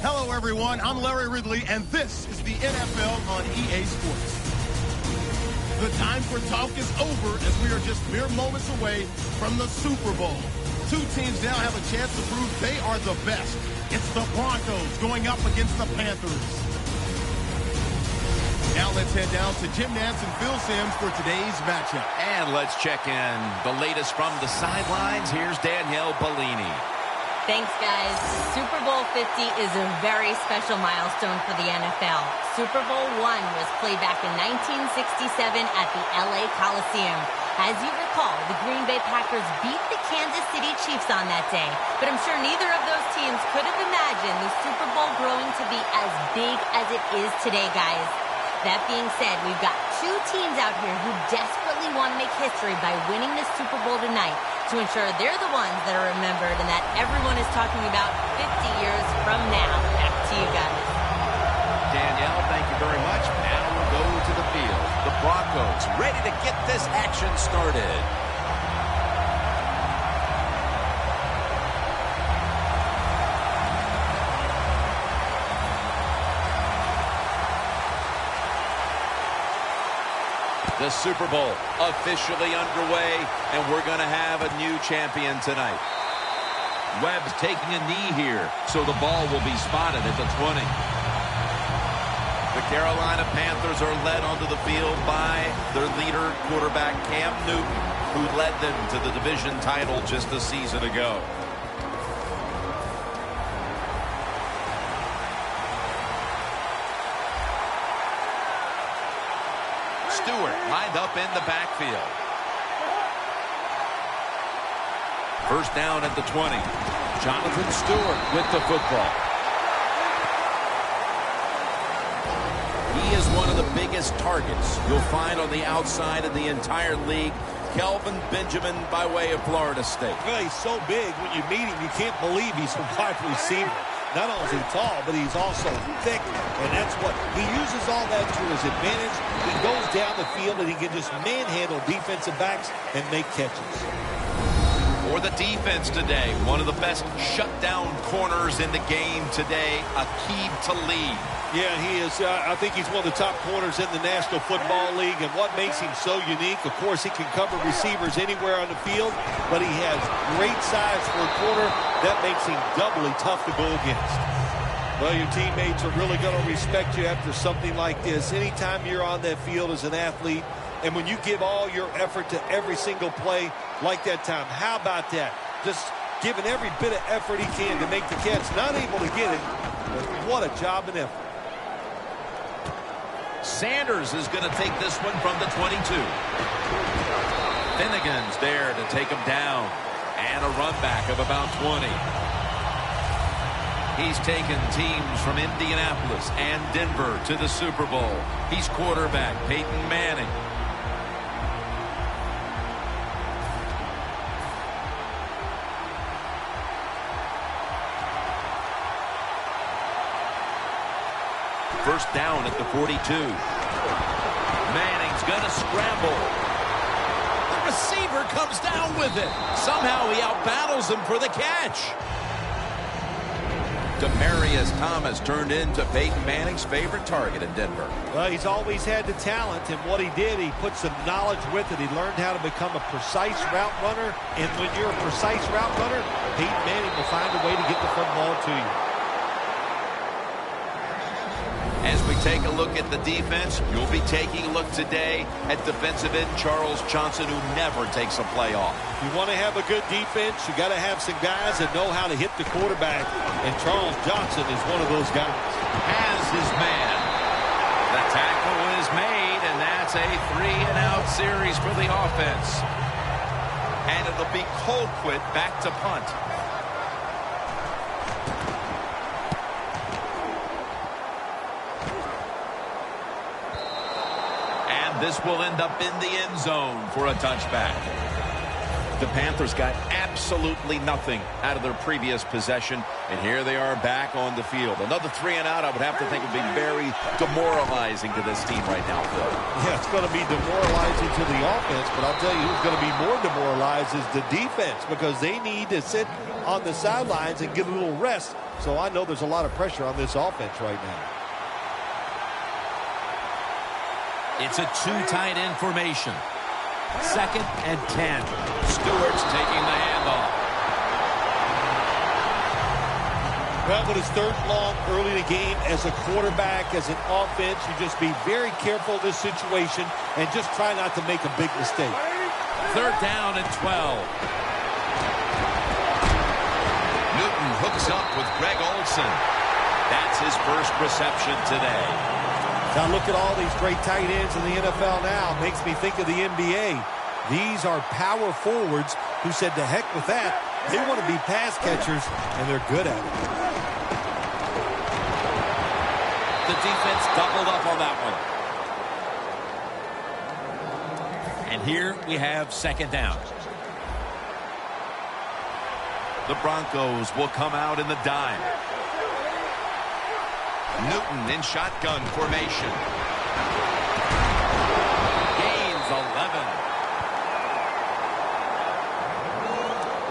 Hello, everyone. I'm Larry Ridley, and this is the NFL on EA Sports. The time for talk is over as we are just mere moments away from the Super Bowl. Two teams now have a chance to prove they are the best. It's the Broncos going up against the Panthers. Now let's head down to Jim Nantz and Phil Simms for today's matchup. And let's check in the latest from the sidelines. Here's Danielle Bellini. Thanks, guys. Super Bowl 50 is a very special milestone for the NFL. Super Bowl I was played back in 1967 at the LA Coliseum. As you recall, the Green Bay Packers beat the Kansas City Chiefs on that day. But I'm sure neither of those teams could have imagined the Super Bowl growing to be as big as it is today, guys. That being said, we've got two teams out here who desperately want to make history by winning the Super Bowl tonight to ensure they're the ones that are remembered and that everyone is talking about 50 years from now. Back to you guys. Danielle, thank you very much. Now we'll go to the field. The Broncos ready to get this action started. The Super Bowl officially underway, and we're going to have a new champion tonight. Webb's taking a knee here, so the ball will be spotted at the 20. The Carolina Panthers are led onto the field by their leader, quarterback Cam Newton, who led them to the division title just a season ago. Stewart lined up in the backfield. First down at the 20. Jonathan Stewart with the football. He is one of the biggest targets you'll find on the outside of the entire league. Kelvin Benjamin by way of Florida State. Well, he's so big when you meet him, you can't believe he's a wide receiver. Not only is he tall, but he's also thick, and that's what he uses all that to his advantage. He goes down the field, and he can just manhandle defensive backs and make catches. For the defense today, one of the best shutdown corners in the game today, Aqib Talib. Yeah, he is. I think he's one of the top corners in the National Football League, and what makes him so unique, of course, he can cover receivers anywhere on the field, but he has great size for a corner. That makes him doubly tough to go against. Well, your teammates are really going to respect you after something like this. Anytime you're on that field as an athlete, And when you give all your effort to every single play like that time, how about that? Just giving every bit of effort he can to make the catch. Not able to get it, but what a job and effort. Sanders is going to take this one from the 22. Finnegan's there to take him down. And a run back of about 20. He's taken teams from Indianapolis and Denver to the Super Bowl. He's quarterback Peyton Manning. First down at the 42. Manning's going to scramble. The receiver comes down with it. Somehow he outbattles him for the catch. Demaryius Thomas turned into Peyton Manning's favorite target in Denver. Well, he's always had the talent, and what he did, he put some knowledge with it. He learned how to become a precise route runner, and when you're a precise route runner, Peyton Manning will find a way to get the football to you. As we take a look at the defense, you'll be taking a look today at defensive end Charles Johnson, who never takes a play off. If you want to have a good defense, you got to have some guys that know how to hit the quarterback, and Charles Johnson is one of those guys. Has his man. The tackle is made, and that's a 3-and-out series for the offense. And it'll be Colquitt back to punt. This will end up in the end zone for a touchback. The Panthers got absolutely nothing out of their previous possession, and here they are back on the field. Another 3-and-out, I would have to think, would be very demoralizing to this team right now, Phil. Yeah, it's going to be demoralizing to the offense, but I'll tell you who's going to be more demoralized is the defense, because they need to sit on the sidelines and get a little rest. So I know there's a lot of pressure on this offense right now. It's a two-tight end formation. 2nd and 10. Stewart's taking the handoff. Well, when it's 3rd and long early in the game, as a quarterback, as an offense, you just be very careful of this situation and just try not to make a big mistake. 3rd down and 12. Newton hooks up with Greg Olsen. That's his first reception today. Now look at all these great tight ends in the NFL now. Makes me think of the NBA. These are power forwards who said, to heck with that. They want to be pass catchers, and they're good at it. The defense doubled up on that one. And here we have 2nd down. The Broncos will come out in the dime. Newton in shotgun formation. Gains 11.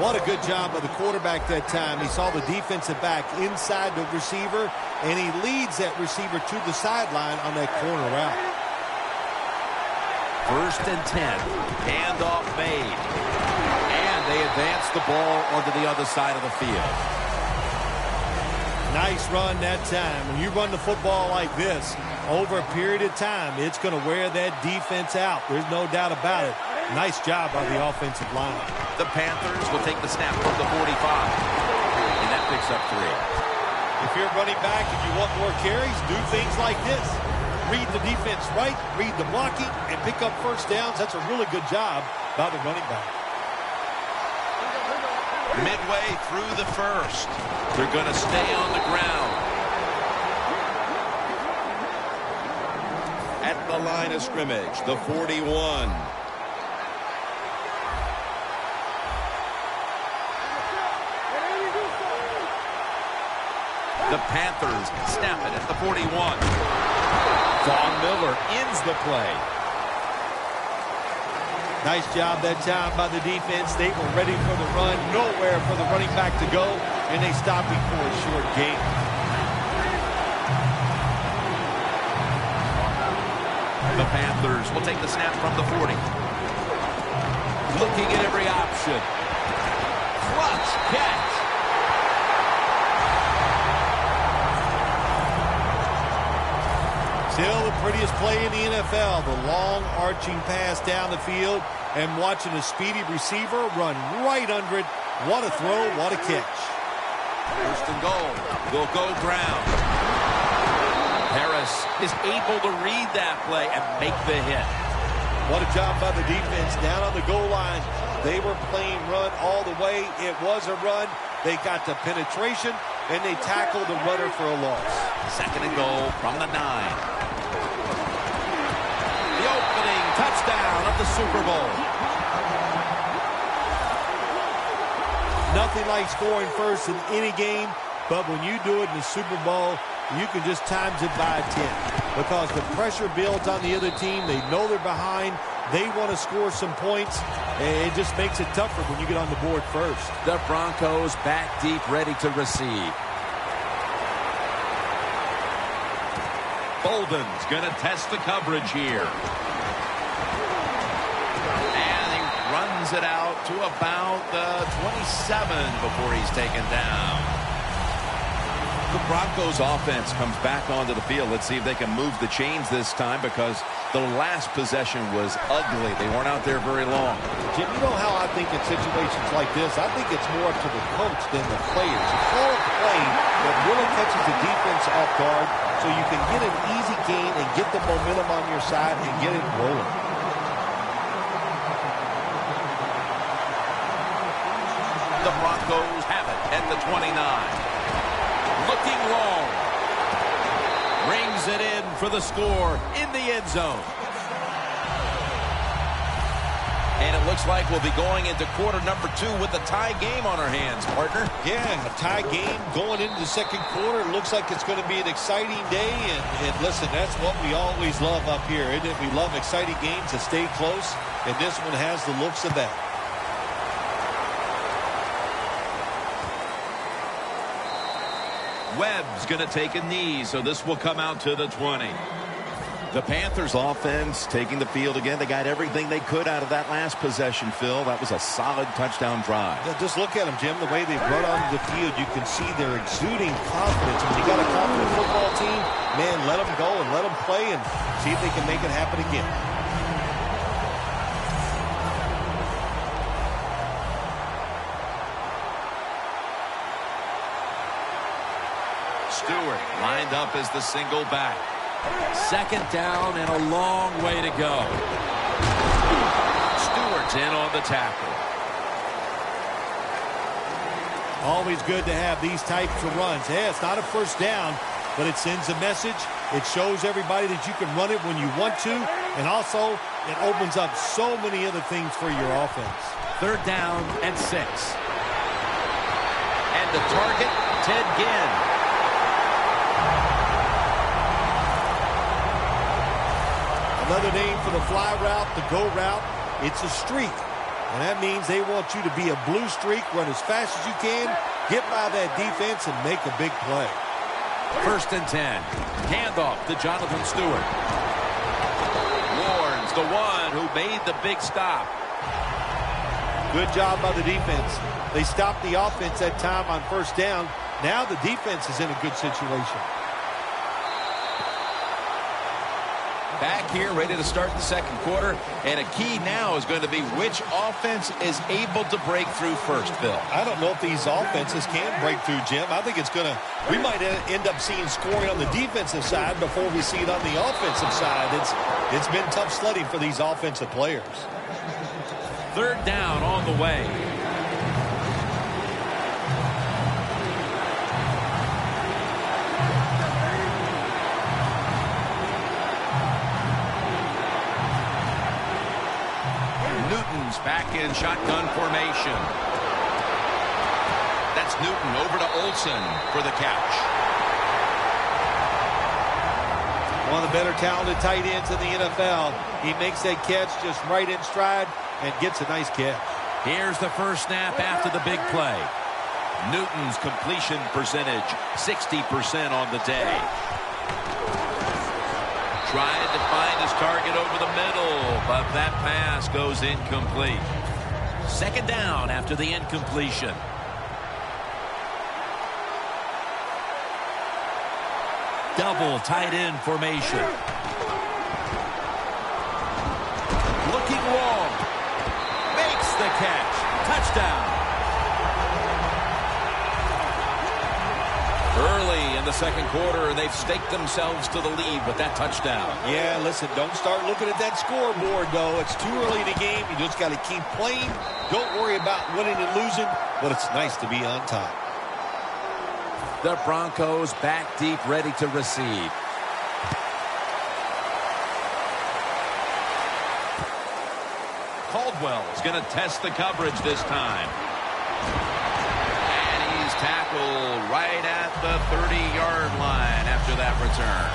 What a good job of the quarterback that time. He saw the defensive back inside the receiver, and he leads that receiver to the sideline on that corner route. 1st and 10. Handoff made. And they advance the ball onto the other side of the field. Nice run that time. When you run the football like this, over a period of time, it's going to wear that defense out. There's no doubt about it. Nice job by the offensive line. The Panthers will take the snap from the 45. And that picks up 3. If you're running back, if you want more carries, do things like this. Read the defense right, read the blocking, and pick up first downs. That's a really good job by the running back. Midway through the first. They're going to stay on the ground. At the line of scrimmage, the 41. The Panthers snap it at the 41. Von Miller ends the play. Nice job that time by the defense. They were ready for the run, nowhere for the running back to go, and they stopped him for a short gain. The Panthers will take the snap from the 40. Looking at every option. Clutch catch. Still the prettiest play in the NFL, the long arching pass down the field and watching a speedy receiver run right under it. What a throw, what a catch. First and goal. Will go ground. Harris is able to read that play and make the hit. What a job by the defense down on the goal line. They were playing run all the way. It was a run. They got the penetration, and they tackled the runner for a loss. Second and goal from the 9. The opening touchdown of the Super Bowl. Nothing like scoring first in any game, but when you do it in the Super Bowl, you can just times it by 10 because the pressure builds on the other team. They know they're behind. They want to score some points, and it just makes it tougher when you get on the board first. The Broncos back deep, ready to receive. Bolden's going to test the coverage here. And he runs it out to about the 27 before he's taken down. The Broncos offense comes back onto the field. Let's see if they can move the chains this time because the last possession was ugly. They weren't out there very long. Jim, you know how I think in situations like this, I think it's more up to the coach than the players. You call a play that really catches the defense off guard so you can get an easy gain and get the momentum on your side and get it rolling. The Broncos have it at the 29. Looking long. Rings it in for the score in the end zone. And it looks like we'll be going into quarter number 2 with a tie game on our hands, partner. Yeah, a tie game going into the second quarter. It looks like it's going to be an exciting day. And listen, that's what we always love up here, isn't it? We love exciting games that stay close, and this one has the looks of that. Webb's going to take a knee, so this will come out to the 20. The Panthers offense taking the field again. They got everything they could out of that last possession, Phil. That was a solid touchdown drive. Yeah, just look at them, Jim. The way they run onto the field, you can see they're exuding confidence. When you got a confident football team, man, let them go and let them play and see if they can make it happen again. Stewart lined up as the single back. Second down and a long way to go. Stewart's in on the tackle. Always good to have these types of runs. Yeah, it's not a first down, but it sends a message. It shows everybody that you can run it when you want to, and also it opens up so many other things for your offense. Third down and 6. And the target, Ted Ginn. Another name for the fly route, the go route, it's a streak. And that means they want you to be a blue streak, run as fast as you can, get by that defense, and make a big play. First and 10. Handoff to Jonathan Stewart. Warren's the one who made the big stop. Good job by the defense. They stopped the offense that time on first down. Now the defense is in a good situation. Back here, ready to start the second quarter. And a key now is going to be which offense is able to break through first, Phil. I don't know if these offenses can break through, Jim. I think it's going to, we might end up seeing scoring on the defensive side before we see it on the offensive side. It's been tough sledding for these offensive players. Third down on the way. Newton's back in shotgun formation. That's Newton over to Olsen for the catch. One of the better talented tight ends in the NFL. He makes that catch just right in stride and gets a nice catch. Here's the first snap after the big play. Newton's completion percentage, 60% on the day. Trying to find his target over the middle, but that pass goes incomplete. Second down after the incompletion. double tight end formation. Looking long. Makes the catch. Touchdown. Early in the second quarter, and they've staked themselves to the lead with that touchdown. Yeah, listen, don't start looking at that scoreboard, though. It's too early in the game. You just got to keep playing. Don't worry about winning and losing, but it's nice to be on top. The Broncos back deep, ready to receive. Caldwell is going to test the coverage this time. And he's tackled right at the 30-yard line after that return.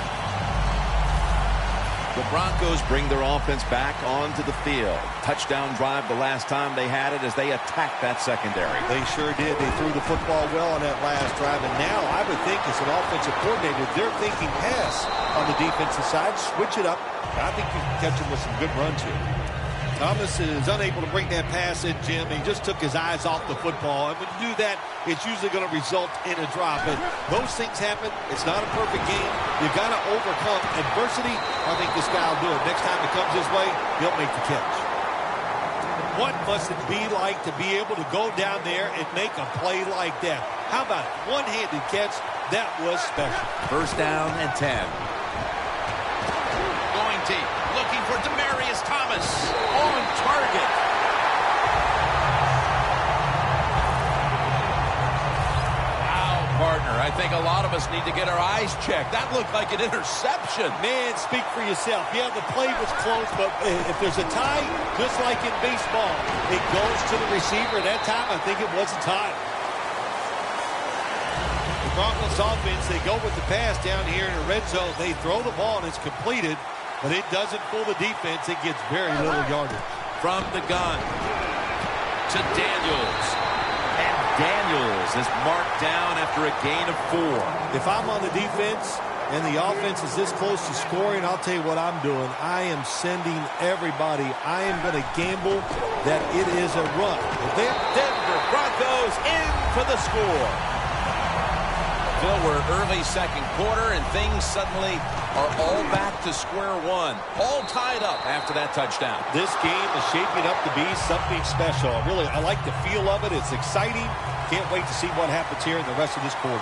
The Broncos bring their offense back onto the field. Touchdown drive the last time they had it as they attacked that secondary. They sure did. They threw the football well on that last drive. And now I would think as an offensive coordinator, they're thinking pass on the defensive side. Switch it up. I think you can catch them with some good runs here. Thomas is unable to bring that pass in, Jim. He just took his eyes off the football. And when you do that, it's usually going to result in a drop. But those things happen. It's not a perfect game. You got to overcome adversity. I think this guy will do it. Next time it comes his way, he'll make the catch. What must it be like to be able to go down there and make a play like that? How about one-handed catch? That was special. First down and 10. Going deep. Looking for Demaryius Thomas. On target. Wow, partner. I think a lot of us need to get our eyes checked. That looked like an interception. Man, speak for yourself. Yeah, the play was close, but if there's a tie, just like in baseball, it goes to the receiver. That time, I think it was a tie. The Broncos offense, they go with the pass down here in the red zone. They throw the ball, and it's completed. But it doesn't fool the defense. It gets very little yardage. From the gun to Daniels. And Daniels is marked down after a gain of 4. If I'm on the defense and the offense is this close to scoring, I'll tell you what I'm doing. I am sending everybody. I am going to gamble that it is a run. Denver Broncos in for the score. Phil, we're early second quarter, and things suddenly are all back to square one. All tied up after that touchdown. This game is shaping up to be something special. Really, I like the feel of it. It's exciting. Can't wait to see what happens here in the rest of this quarter.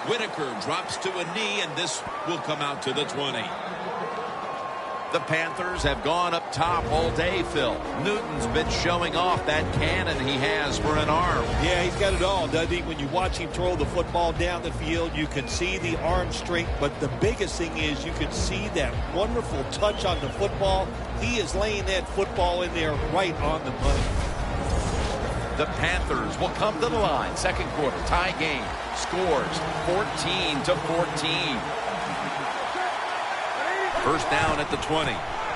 Whitaker drops to a knee, and this will come out to the 20. The Panthers have gone up top all day, Phil. Newton's been showing off that cannon he has for an arm. Yeah, he's got it all, doesn't he? When you watch him throw the football down the field, you can see the arm strength. But the biggest thing is you can see that wonderful touch on the football. He is laying that football in there right on the money. The Panthers will come to the line. Second quarter, tie game. Scores 14-14. First down at the 20.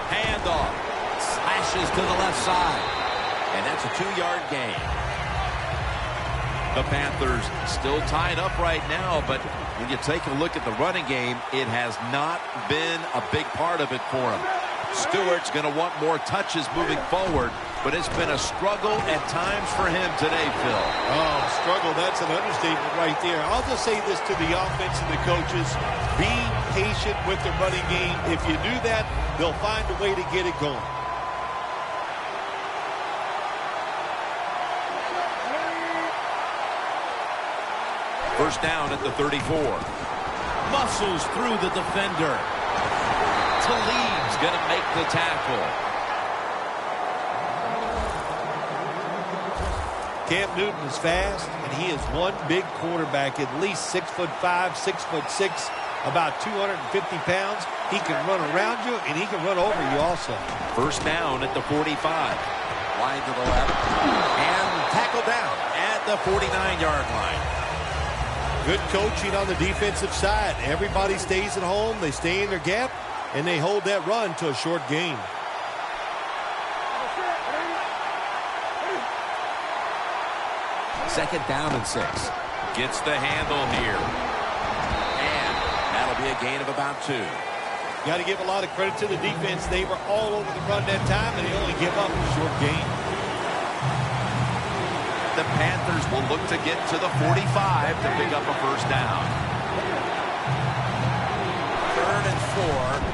Handoff. Slashes to the left side. And that's a 2-yard gain. The Panthers still tied up right now, but when you take a look at the running game, it has not been a big part of it for him. Stewart's going to want more touches moving forward, but it's been a struggle at times for him today, Phil. Oh, struggle, that's an understatement right there. I'll just say this to the offense and the coaches. Be patient with the running game. If you do that, they'll find a way to get it going. First down at the 34. Muscles through the defender. Talib's going to make the tackle. Cam Newton is fast, and he is one big quarterback, at least 6'5", 6'6", about 250 pounds. He can run around you, and he can run over you also. First down at the 45. Wide to the left. And tackle down at the 49-yard line. Good coaching on the defensive side. Everybody stays at home. They stay in their gap, and they hold that run to a short gain. Second down and 6. Gets the handle here. And that'll be a gain of about 2. Got to give a lot of credit to the defense. They were all over the run that time, and they only give up a short gain. The Panthers will look to get to the 45 to pick up a first down. 3rd and 4.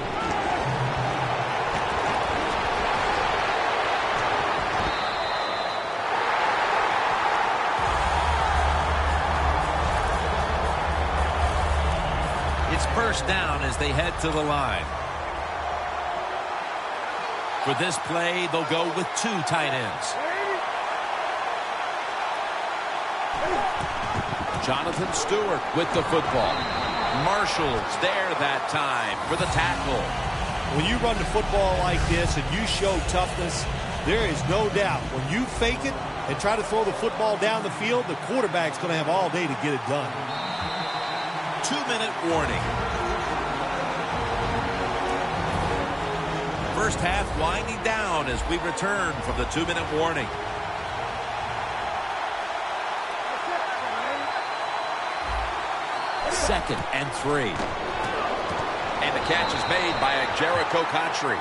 It's first down as they head to the line. For this play, they'll go with 2 tight ends. Jonathan Stewart with the football. Marshall's there that time for the tackle. When you run the football like this and you show toughness, there is no doubt when you fake it and try to throw the football down the field, the quarterback's going to have all day to get it done. 2-minute warning. First half winding down as we return from the 2-minute warning. Second and 3. And the catch is made by Jericho Contry.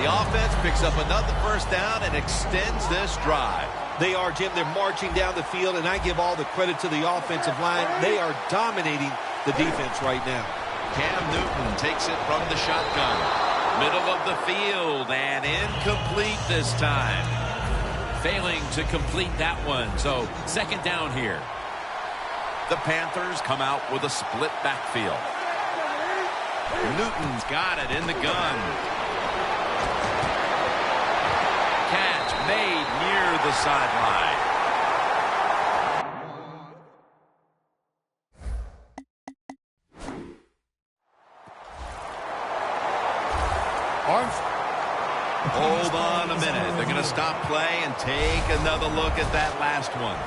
The offense picks up another first down and extends this drive. They are, Jim. They're marching down the field, and I give all the credit to the offensive line. They are dominating the defense right now. Cam Newton takes it from the shotgun. Middle of the field and incomplete this time. Failing to complete that one. So second down here. The Panthers come out with a split backfield. Newton's got it in the gun. Catch made near the sideline. Hold on a minute. They're going to stop play and take another look at that last one.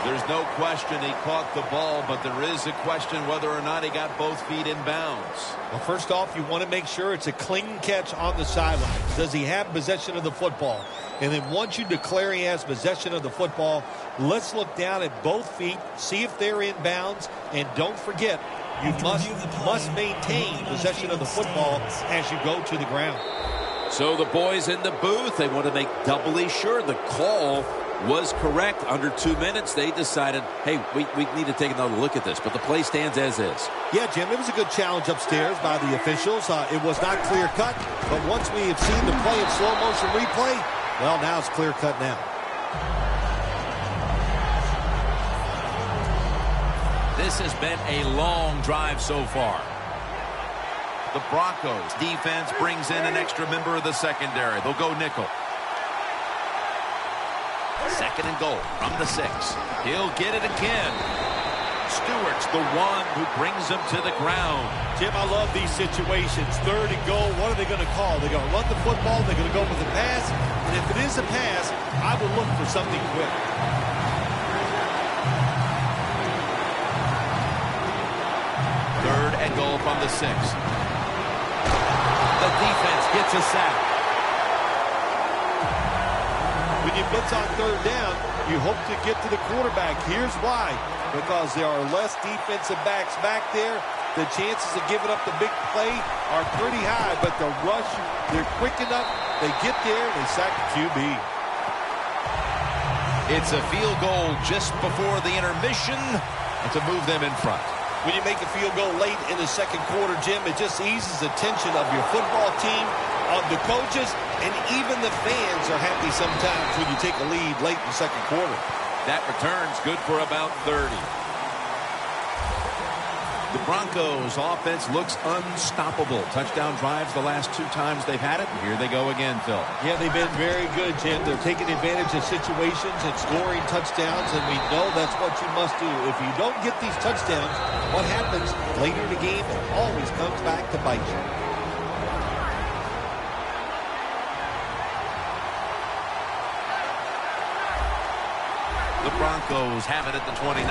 There's no question he caught the ball, but there is a question whether or not he got both feet in bounds. Well, first off, you want to make sure it's a clean catch on the sideline. Does he have possession of the football? And then once you declare he has possession of the football, let's look down at both feet, see if they're in bounds, and don't forget, you must maintain possession of the football as you go to the ground. So the boys in the booth, they want to make doubly sure the call was correct. Under 2 minutes, they decided, hey, we need to take another look at this. But the play stands as is. Yeah, Jim, it was a good challenge upstairs by the officials. It was not clear-cut, but once we have seen the play in slow-motion replay, well, now it's clear-cut now. This has been a long drive so far. The Broncos defense brings in an extra member of the secondary. They'll go nickel. Second and goal from the 6. He'll get it again. Stewart's the one who brings him to the ground. Jim, I love these situations. Third and goal, what are they going to call? They're going to run the football, they're going to go with a pass, and if it is a pass, I will look for something quick. Third and goal from the 6. The defense gets a sack. When you blitz on third down, you hope to get to the quarterback. Here's why. Because there are less defensive backs back there. The chances of giving up the big play are pretty high, but the rush, they're quick enough. They get there, and they sack the QB. It's a field goal just before the intermission to move them in front. When you make a field goal late in the second quarter, Jim, it just eases the tension of your football team, of the coaches, and even the fans are happy sometimes when you take a lead late in the second quarter. That return's good for about 30. The Broncos offense looks unstoppable. Touchdown drives the last 2 times they've had it. And here they go again, Phil. Yeah, they've been very good, Jim. They're taking advantage of situations and scoring touchdowns, and we know that's what you must do. If you don't get these touchdowns, what happens later in the game, it always comes back to bite you. The Broncos have it at the 29.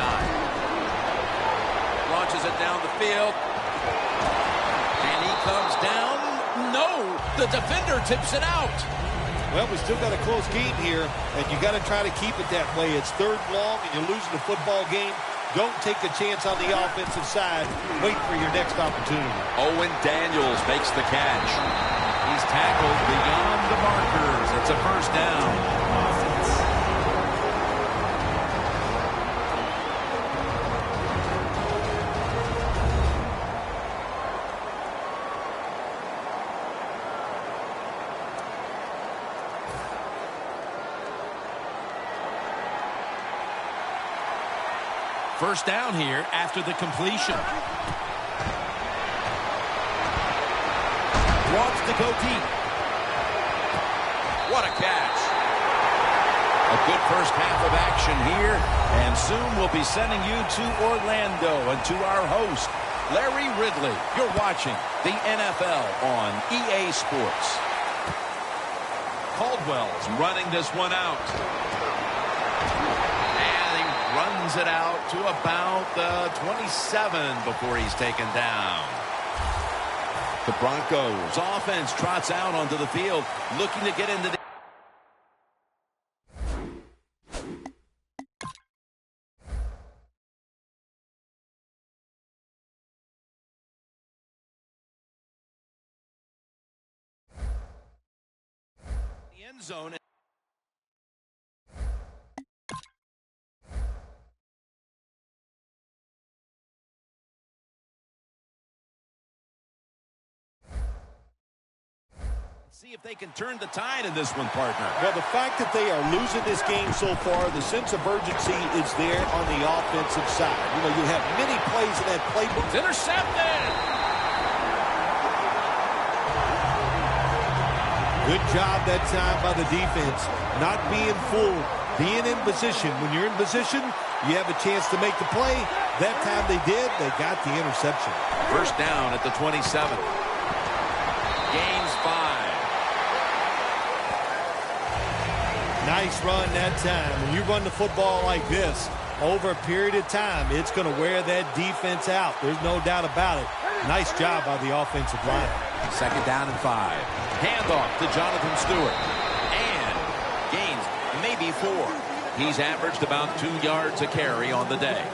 Launches it down the field. And he comes down. No! The defender tips it out. Well, we still got a close game here, and you got to try to keep it that way. It's third and long, and you're losing the football game. Don't take a chance on the offensive side. Wait for your next opportunity. Owen Daniels makes the catch. He's tackled beyond the markers. It's a first down. First down here after the completion. Wants to go deep. What a catch. A good first half of action here, and soon we'll be sending you to Orlando and to our host, Larry Ridley. You're watching the NFL on EA Sports. Caldwell's running this one out. And he runs it out to about the 27 before he's taken down. The Broncos offense trots out onto the field, looking to get into the end zone. See if they can turn the tide in this one, partner. Well, the fact that they are losing this game so far, the sense of urgency is there on the offensive side. You know, you have many plays in that playbook. It's intercepted. Good job that time by the defense. Not being fooled, being in position. When you're in position, you have a chance to make the play. That time they did. They got the interception. First down at the 27. Gains 5. Nice run that time. When you run the football like this, over a period of time, it's going to wear that defense out. There's no doubt about it. Nice job by the offensive line. Second down and 5. Handoff to Jonathan Stewart. And gains maybe 4. He's averaged about 2 yards a carry on the day.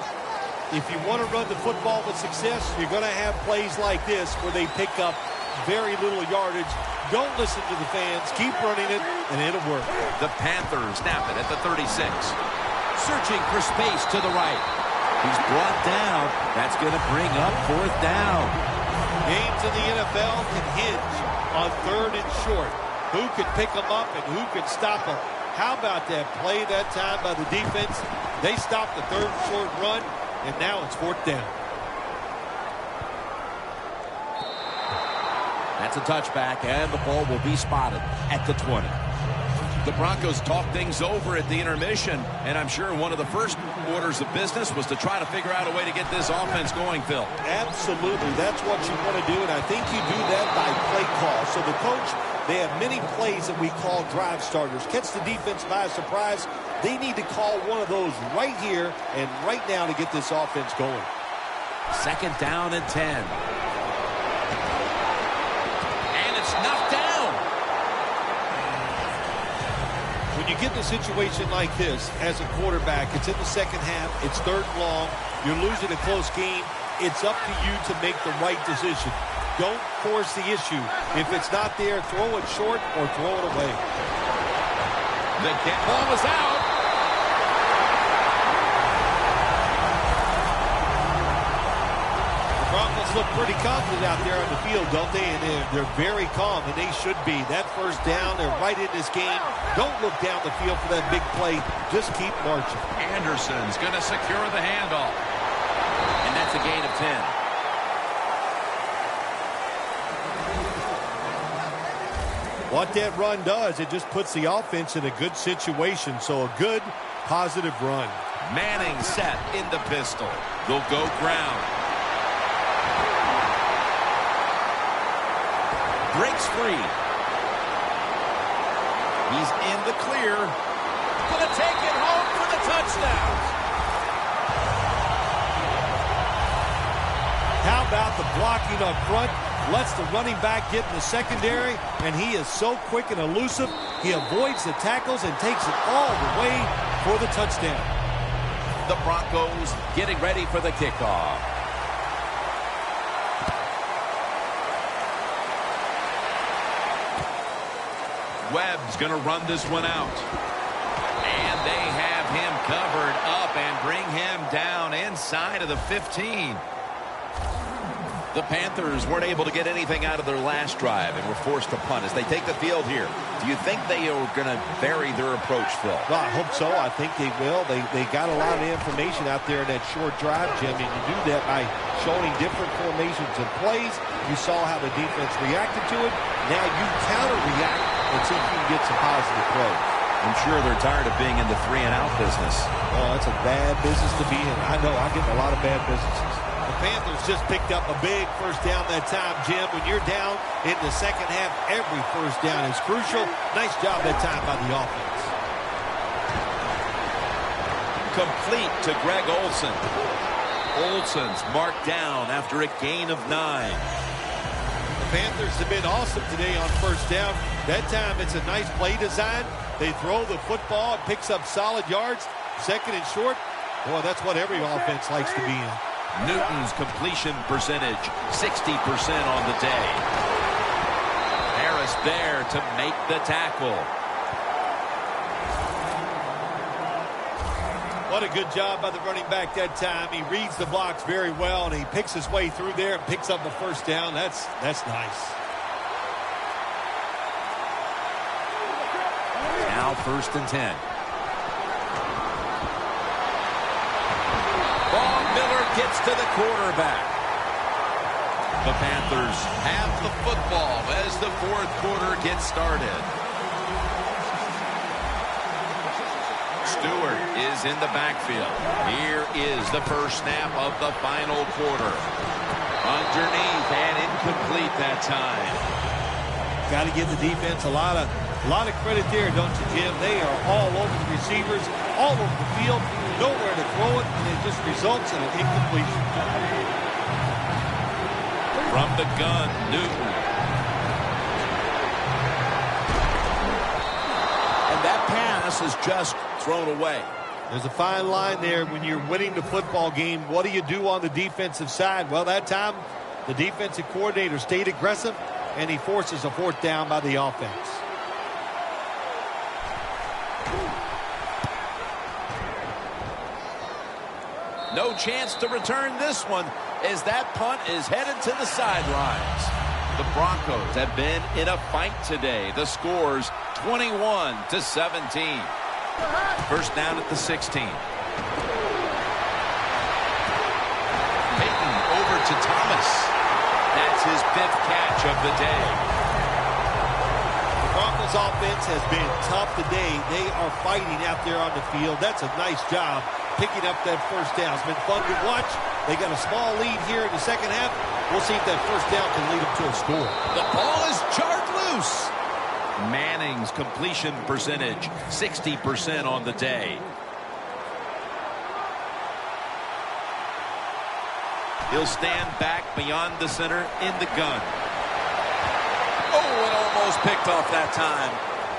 If you want to run the football with success, you're going to have plays like this where they pick up very little yardage. Don't listen to the fans. Keep running it, and it'll work. The Panthers snap it at the 36. Searching for space to the right. He's brought down. That's going to bring up 4th down. Games in the NFL can hinge on 3rd and short. Who can pick them up and who can stop them? How about that play that time by the defense? They stopped the 3rd and short run, and now it's 4th down. That's a touchback, and the ball will be spotted at the 20. The Broncos talk things over at the intermission, and I'm sure one of the first orders of business was to try to figure out a way to get this offense going, Phil. Absolutely. That's what you want to do, and I think you do that by play call. So the coach, they have many plays that we call drive starters. Catch the defense by surprise. They need to call one of those right here and right now to get this offense going. Second down and 10. Knocked down. When you get in a situation like this as a quarterback, it's in the second half, it's 3rd and long, you're losing a close game, it's up to you to make the right decision. Don't force the issue. If it's not there, throw it short or throw it away. The ball is out. Look pretty confident out there on the field, don't they? And they're very calm, and they should be. That first down, they're right in this game. Don't look down the field for that big play. Just keep marching. Anderson's going to secure the handoff. And that's a gain of 10. What that run does, it just puts the offense in a good situation. So a good, positive run. Manning set in the pistol. They'll go ground. Breaks free. He's in the clear. Gonna take it home for the touchdown. How about the blocking up front? Lets the running back get in the secondary, and he is so quick and elusive. He avoids the tackles and takes it all the way for the touchdown. The Broncos getting ready for the kickoff. Webb's going to run this one out. And they have him covered up and bring him down inside of the 15. The Panthers weren't able to get anything out of their last drive and were forced to punt as they take the field here. Do you think they are going to vary their approach, Phil? Well, I hope so. I think they will. They got a lot of information out there in that short drive, Jim, and you do that by showing different formations and plays. You saw how the defense reacted to it. Now you counter-react and see if you can get some positive plays. I'm sure they're tired of being in the 3-and-out business. Oh, that's a bad business to be in. I know. I get in a lot of bad businesses. The Panthers just picked up a big first down that time, Jim. When you're down in the second half, every first down is crucial. Nice job that time by the offense. Complete to Greg Olsen. Olsen's marked down after a gain of 9. The Panthers have been awesome today on first down. That time it's a nice play design. They throw the football. It picks up solid yards. Second and short. Boy, that's what every offense likes to be in. Newton's completion percentage, 60% on the day. Harris there to make the tackle. What a good job by the running back that time. He reads the blocks very well, and he picks his way through there and picks up the first down. That's nice. Now 1st and 10. Miller gets to the quarterback. The Panthers have the football as the 4th quarter gets started. Stewart is in the backfield. Here is the first snap of the final quarter. Underneath and incomplete that time. Got to give the defense a lot of credit there, don't you, Jim? They are all over the receivers, all over the field, nowhere to throw it, and it just results in an incompletion. From the gun, Newton. And that pass is just thrown away. There's a fine line there when you're winning the football game. What do you do on the defensive side? Well, that time the defensive coordinator stayed aggressive, and he forces a 4th down by the offense. No chance to return this one as that punt is headed to the sidelines. The Broncos have been in a fight today. The score's 21-17. First down at the 16. Peyton over to Thomas. That's his 5th catch of the day. The Broncos offense has been tough today. They are fighting out there on the field. That's a nice job picking up that first down. It's been fun to watch. They got a small lead here in the second half. We'll see if that first down can lead them to a score. The ball is jarred loose. Manning's completion percentage, 60% on the day. He'll stand back beyond the center in the gun. Oh, it almost picked off that time.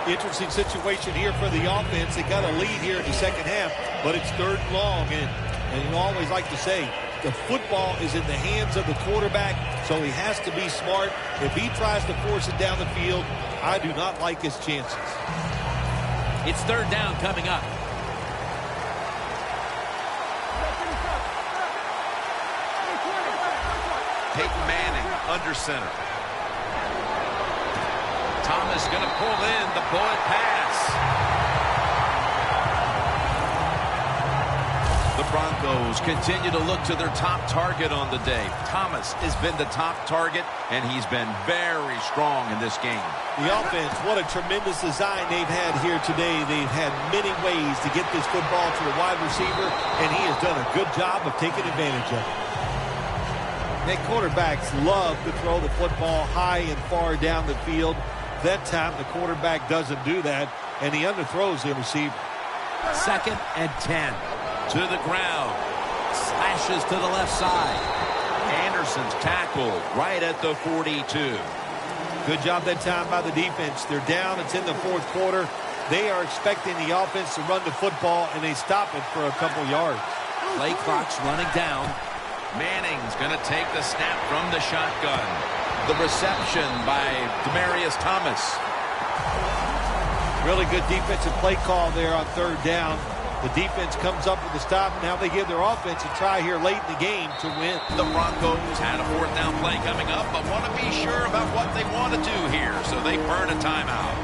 Interesting situation here for the offense. They got a lead here in the second half, but it's 3rd and long. And you always like to say, the football is in the hands of the quarterback, so he has to be smart. If he tries to force it down the field, I do not like his chances. It's 3rd down coming up. Peyton Manning under center. Thomas going to pull in the bullet pass. The Broncos continue to look to their top target on the day. Thomas has been the top target, and he's been very strong in this game. The offense, what a tremendous design they've had here today. They've had many ways to get this football to the wide receiver, and he has done a good job of taking advantage of it. The quarterbacks love to throw the football high and far down the field. That time the quarterback doesn't do that, and he underthrows the receiver. 2nd and 10. To the ground. Slashes to the left side. Anderson's tackled right at the 42. Good job that time by the defense. They're down. It's in the 4th quarter. They are expecting the offense to run the football, and they stop it for a couple yards. Play clock's running down. Manning's going to take the snap from the shotgun. The reception by Demaryius Thomas. Really good defensive play call there on 3rd down. The defense comes up with a stop. Now they give their offense a try here late in the game to win. The Broncos had a fourth down play coming up, but want to be sure about what they want to do here, so they burn a timeout.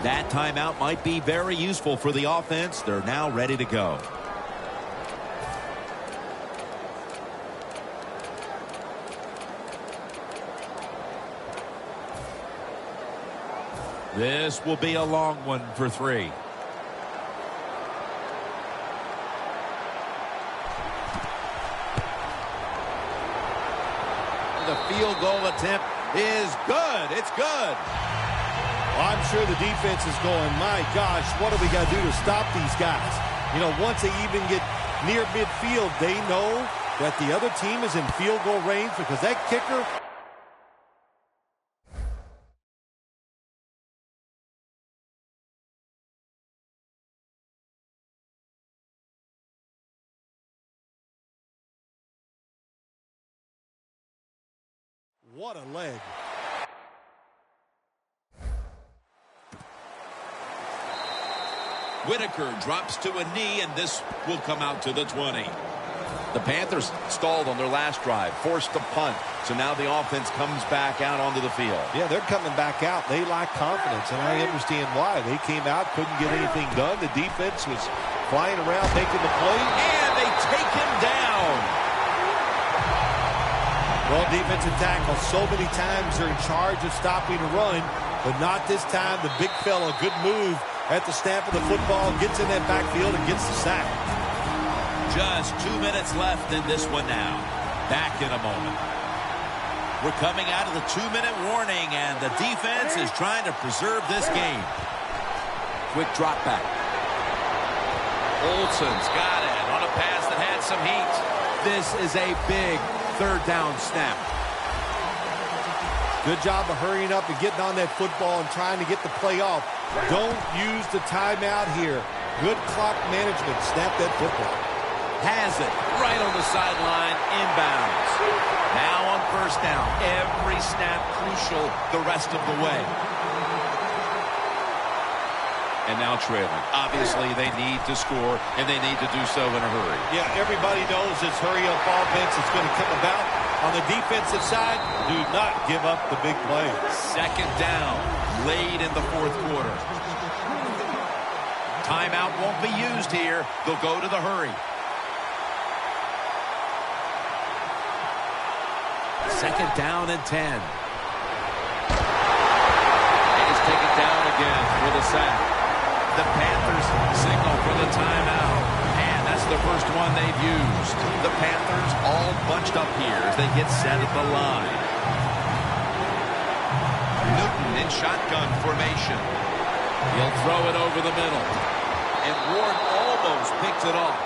That timeout might be very useful for the offense. They're now ready to go. This will be a long one for 3. The field goal attempt is good. It's good. Well, I'm sure the defense is going, my gosh, what do we got to do to stop these guys? You know, once they even get near midfield, they know that the other team is in field goal range because that kicker... What a leg. Whitaker drops to a knee, and this will come out to the 20. The Panthers stalled on their last drive, forced a punt, so now the offense comes back out onto the field. Yeah, they're coming back out. They lack confidence, and I understand why. They came out, couldn't get anything done. The defense was flying around, making the play. And they take him down. Well, defensive tackle, so many times they're in charge of stopping a run, but not this time. The big fella, good move at the snap of the football, gets in that backfield and gets the sack. Just 2 minutes left in this one now. Back in a moment. We're coming out of the 2-minute warning, and the defense is trying to preserve this game. Quick drop back. Olsen's got it on a pass that had some heat. This is a big third down snap. Good job of hurrying up and getting on that football and trying to get the play off. Don't use the timeout here. Good clock management. Snap that football. Has it right on the sideline, inbounds. Now on first down. Every snap crucial the rest of the way. And now trailing. Obviously, they need to score, and they need to do so in a hurry. Yeah, everybody knows this hurry-up offense is going to come about. On the defensive side, do not give up the big play. Second down, late in the fourth quarter. Timeout won't be used here. They'll go to the hurry. Second down and 10. And he's taken down again for the sack. The Panthers signal for the timeout. And that's the first one they've used. The Panthers all bunched up here as they get set at the line. Newton in shotgun formation. He'll throw it over the middle. And Ward almost picks it off.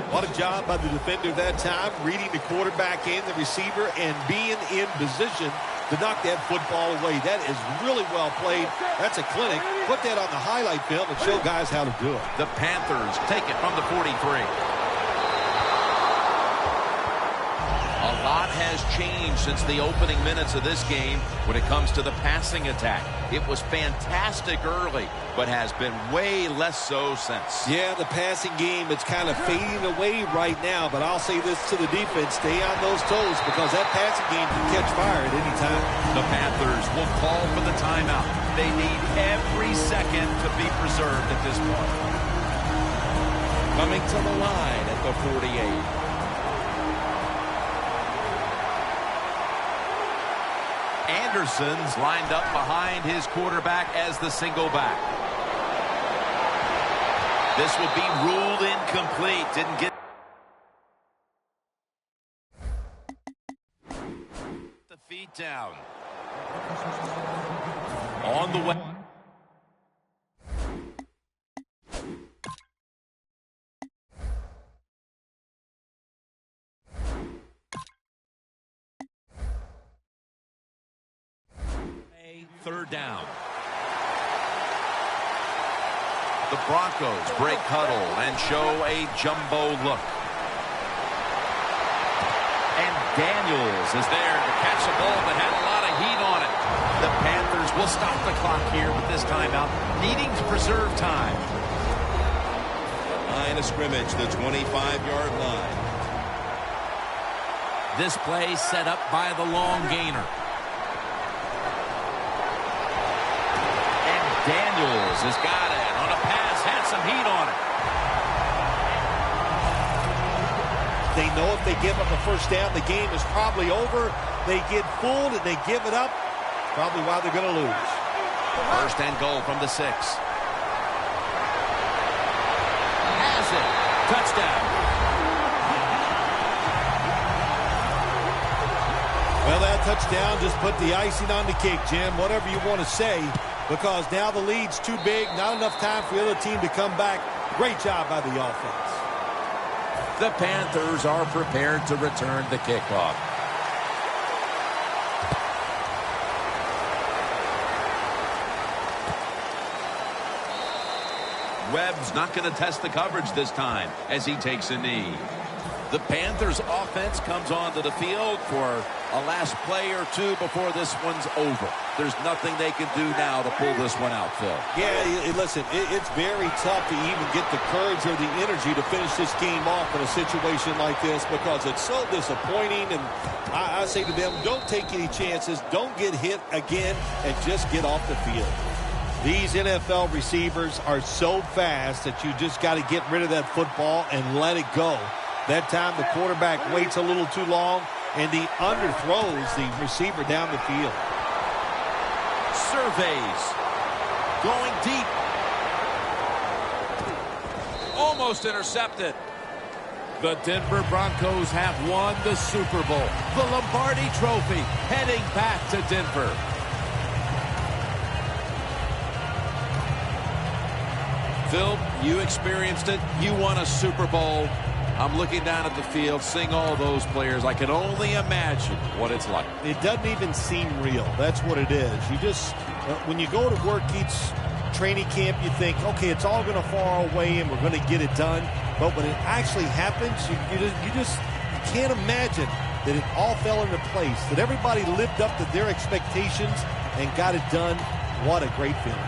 What a job by the defender that time, reading the quarterback and the receiver and being in position to knock that football away. That is really well played. That's a clinic. Put that on the highlight film and show guys how to do it. The Panthers take it from the 43. A lot has changed since the opening minutes of this game when it comes to the passing attack. It was fantastic early, but has been way less so since. Yeah, the passing game, it's kind of fading away right now, but I'll say this to the defense, stay on those toes because that passing game can catch fire at any time. The Panthers will call for the timeout. They need every second to be preserved at this point. Coming to the line at the 48. Anderson's lined up behind his quarterback as the single back. This will be ruled incomplete. Didn't get the feet down. On the way. Third down. The Broncos break huddle and show a jumbo look. Daniels is there to catch a ball that had a lot of heat on it. The Panthers will stop the clock here with this timeout, needing to preserve time. Line of scrimmage, the 25-yard line. This play set up by the long gainer. And Daniels has got it on a pass, had some heat on it. They know if they give up a first down, the game is probably over. They get fooled and they give it up. Probably why they're going to lose. First and goal from the 6. Has it. Touchdown. Well, that touchdown just put the icing on the cake, Jim, whatever you want to say, because now the lead's too big, not enough time for the other team to come back. Great job by the offense. The Panthers are prepared to return the kickoff. Webb's not going to test the coverage this time as he takes a knee. The Panthers offense comes onto the field for a last play or two before this one's over. There's nothing they can do now to pull this one out, Phil. Yeah, listen, it's very tough to even get the courage or the energy to finish this game off in a situation like this because it's so disappointing. And I say to them, don't take any chances. Don't get hit again and just get off the field. These NFL receivers are so fast that you just got to get rid of that football and let it go. That time the quarterback waits a little too long and he underthrows the receiver down the field. Surveys. Going deep. Almost intercepted. The Denver Broncos have won the Super Bowl. The Lombardi Trophy heading back to Denver. Phil, you experienced it. You won a Super Bowl. I'm looking down at the field, seeing all those players. I can only imagine what it's like. It doesn't even seem real. That's what it is. You just, when you go to work each training camp, you think, okay, it's all going to fall away and we're going to get it done. But when it actually happens, you can't imagine that it all fell into place, that everybody lived up to their expectations and got it done. What a great feeling.